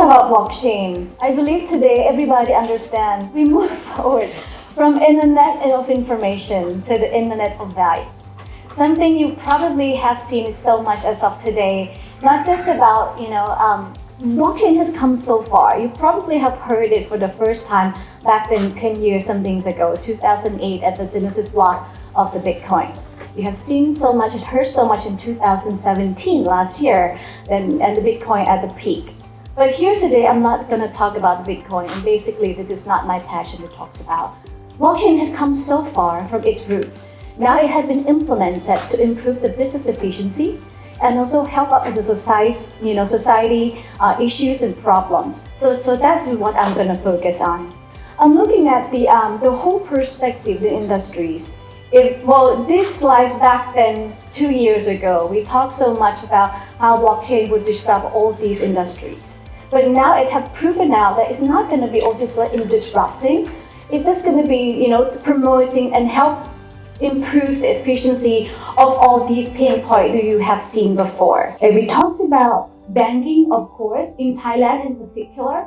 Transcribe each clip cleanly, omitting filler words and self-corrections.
about blockchain, I believe today everybody understands we move forward from internet of information to the internet of values. Something you probably have seen so much as of today, not just about, blockchain has come so far. You probably have heard it for the first time back then 10 years, some things ago, 2008 at the Genesis block of the Bitcoin. You have seen so much and heard so much in 2017, last year, and the Bitcoin at the peak. But here today, I'm not going to talk about the Bitcoin, and basically this is not my passion to talk about. Blockchain has come so far from its roots. Now it has been implemented to improve the business efficiency and also help out with the society issues and problems. So that's what I'm going to focus on. I'm looking at the whole perspective, the industries. This slides back then 2 years ago. We talked so much about how blockchain would disrupt all these industries. But now it has proven out that it's not going to be all just like disrupting. It's just going to be, promoting and help improve the efficiency of all these pain points that you have seen before. And we talked about banking, of course, in Thailand in particular.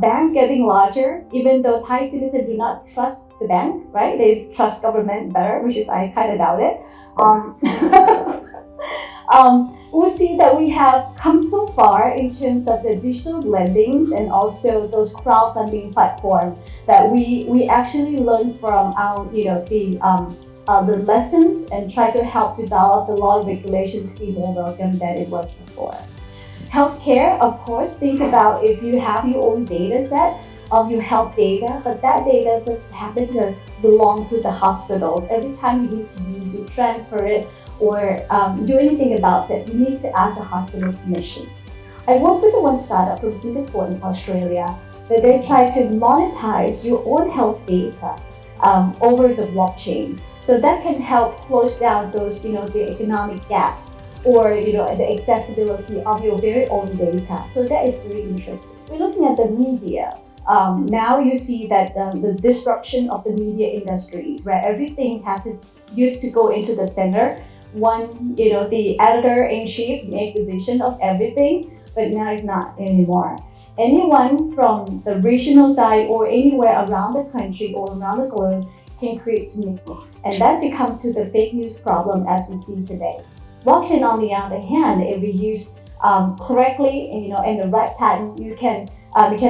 Bank getting larger, even though Thai citizens do not trust the bank, right? They trust government better, which is I kind of doubt it. We see that we have come so far in terms of the digital lendings and also those crowdfunding platforms that we actually learn from our, the lessons and try to help develop the law and regulation to be more welcome than it was before. Healthcare, of course, think about if you have your own data set of your health data, but that data just happen to belong to the hospitals. Every time you need to use it, transfer it, or do anything about it, you need to ask the hospital permission. I work with one startup from Singapore and Australia that they try to monetize your own health data over the blockchain. So that can help close down those, the economic gaps or, the accessibility of your very own data. So that is really interesting. We're looking at the media. Now you see that the destruction of the media industries, where everything used to go into the center. One, the editor-in-chief make decision of everything, but now it's not anymore. Anyone from the regional side or anywhere around the country or around the globe can create news. And that's become to the fake news problem as we see today. Blockchain, on the other hand, if we use correctly, in the right pattern, you can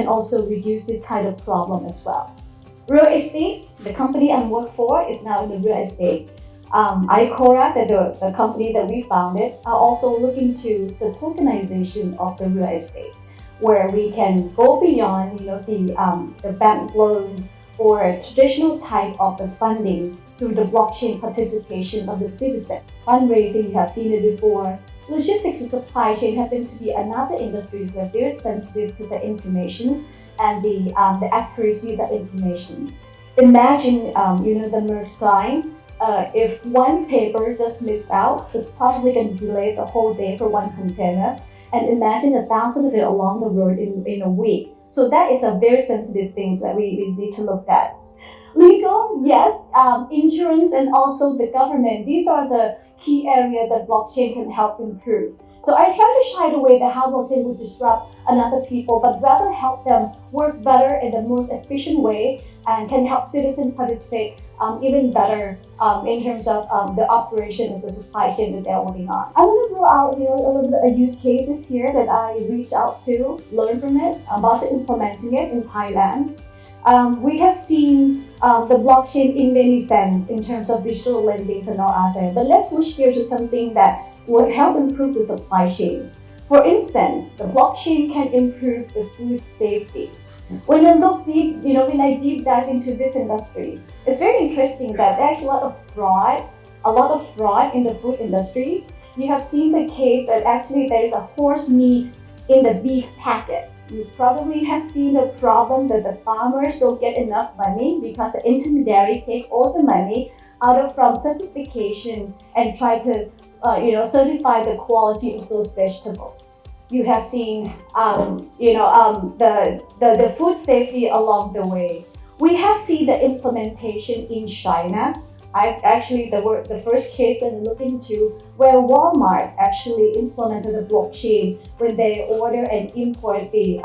also reduce this kind of problem as well. Real estate, the company I work for is now in the real estate. Icora, the company that we founded, are also looking to the tokenization of the real estates, where we can go beyond, the bank loan or a traditional type of the funding through the blockchain participation of the citizen. Fundraising, you have seen it before. Logistics and supply chain happen to be another industries that are very sensitive to the information and the accuracy of the information. Imagine, the merge line. If one paper just missed out, it's probably going to delay the whole day for one container. And imagine 1,000 of it along the road in a week. So that is a very sensitive thing that we need to look at. Legal, yes, insurance and also the government. These are the key areas that blockchain can help improve. So I try to shy away that how blockchain would disrupt another people, but rather help them work better in the most efficient way and can help citizens participate even better in terms of the operation as a supply chain that they're working on. I want to throw out a little bit of use cases here that I reach out to, learn from it, about implementing it in Thailand. We have seen the blockchain in many sense in terms of digital lendings and all other, but let's switch here to something that will help improve the supply chain. For instance, the blockchain can improve the food safety. When I look deep, when I deep dive into this industry, it's very interesting that there's a lot of fraud in the food industry. You have seen the case that actually there is a horse meat in the beef packet. You probably have seen the problem that the farmers don't get enough money because the intermediary take all the money from certification and try to certify the quality of those vegetables. You have seen the food safety along the way. We have seen the implementation in China The first case that I looked into where Walmart actually implemented the blockchain when they order and import the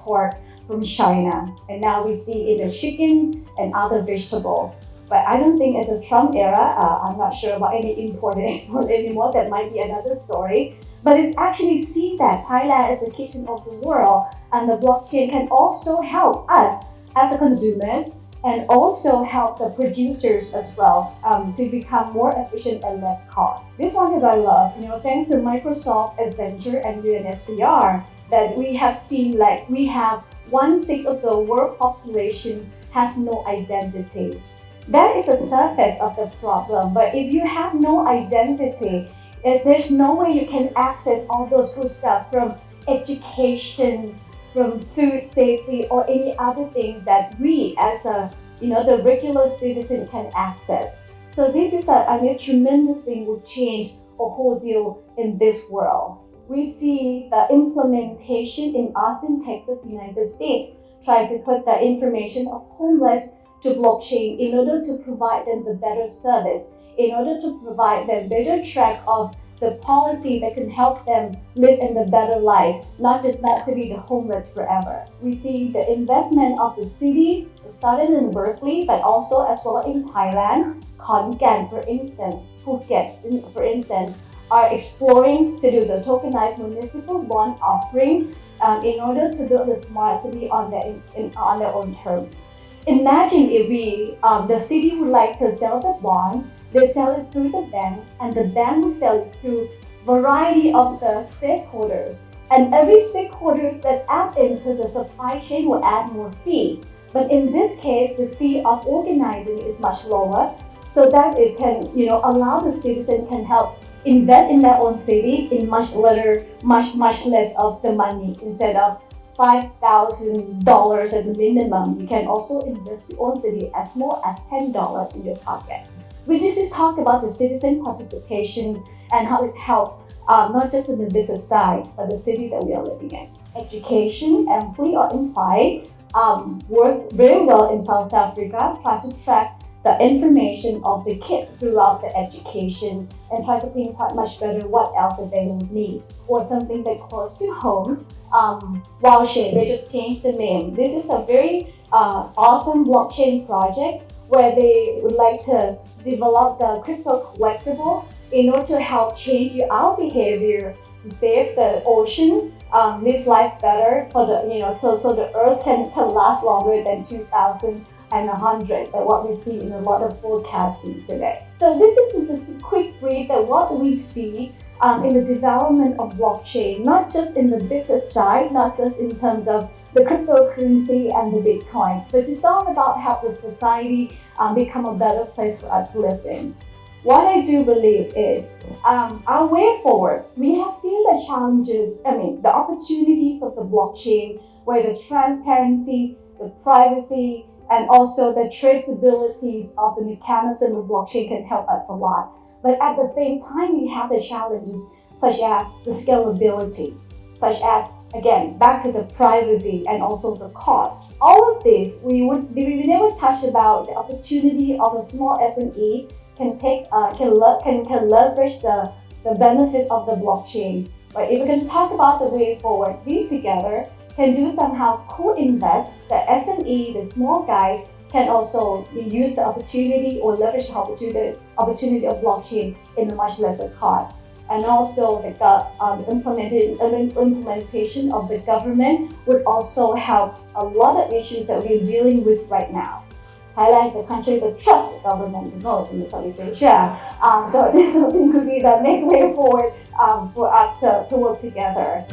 pork from China, and now we see it in the chickens and other vegetables. But I don't think in the Trump era, I'm not sure about any import and export anymore. That might be another story. But it's actually see that Thailand is the kitchen of the world, and the blockchain can also help us as a consumers and also help the producers as well to become more efficient and less cost. This one that I love, thanks to Microsoft, Accenture, and UNHCR, that we have seen like we have 1/6 of the world population has no identity. That is the surface of the problem. But if you have no identity, there's no way you can access all those good stuff from education, from food safety, or any other things that we as the regular citizen can access. So this is a tremendous thing will change a whole deal in this world. We see the implementation in Austin, Texas, United States, try to put the information of homeless to blockchain in order to provide them the better service, in order to provide them better track of the policy that can help them live in the better life, not to be the homeless forever. We see the investment of the cities started in Berkeley, but also as well in Thailand, Karndee, for instance, Phuket, for instance, are exploring to do the tokenized municipal bond offering in order to build a smart city on their own terms. Imagine if the city would like to sell the bond, they sell it through the bank, and the bank will sell it through variety of the stakeholders. And every stakeholders that add into the supply chain will add more fee. But in this case, the fee of organizing is much lower. So that can allow the citizen can help invest in their own cities in much less of the money. Instead of $5,000 at the minimum, you can also invest your own city as small as $10 in your pocket. We just talk about the citizen participation and how it helps not just in the business side, but the city that we are living in. Education, amply or implied, work very well in South Africa, try to track the information of the kids throughout the education and try to pinpoint much better what else that they would need. Or something that close to home, Wowshay, they just changed the name. This is a very awesome blockchain project where they would like to develop the crypto collectible in order to help change our behavior to save the ocean, live life better for so the earth can last longer than 2100, but what we see in a lot of forecasting today. So this is just a quick brief that what we see in the development of blockchain, not just in the business side, not just in terms of the cryptocurrency and the bitcoins, but it's all about how the society become a better place for us to live in. What I do believe is our way forward. We have seen the challenges, the opportunities of the blockchain, where the transparency, the privacy, and also the traceabilities of the mechanism of blockchain can help us a lot. But at the same time, we have the challenges such as the scalability, such as, again, back to the privacy and also the cost. All of this, we never touch about the opportunity of a small SME can leverage the benefit of the blockchain. But if we can talk about the way forward, we together can do somehow co-invest. The SME, the small guys, can also use the opportunity or leverage the opportunity of blockchain in a much lesser cost. And also the implementation of the government would also help a lot of issues that we're dealing with right now. Thailand is a country that trusts the government the most in the Southeast Asia. So this could be the next way forward for us to work together.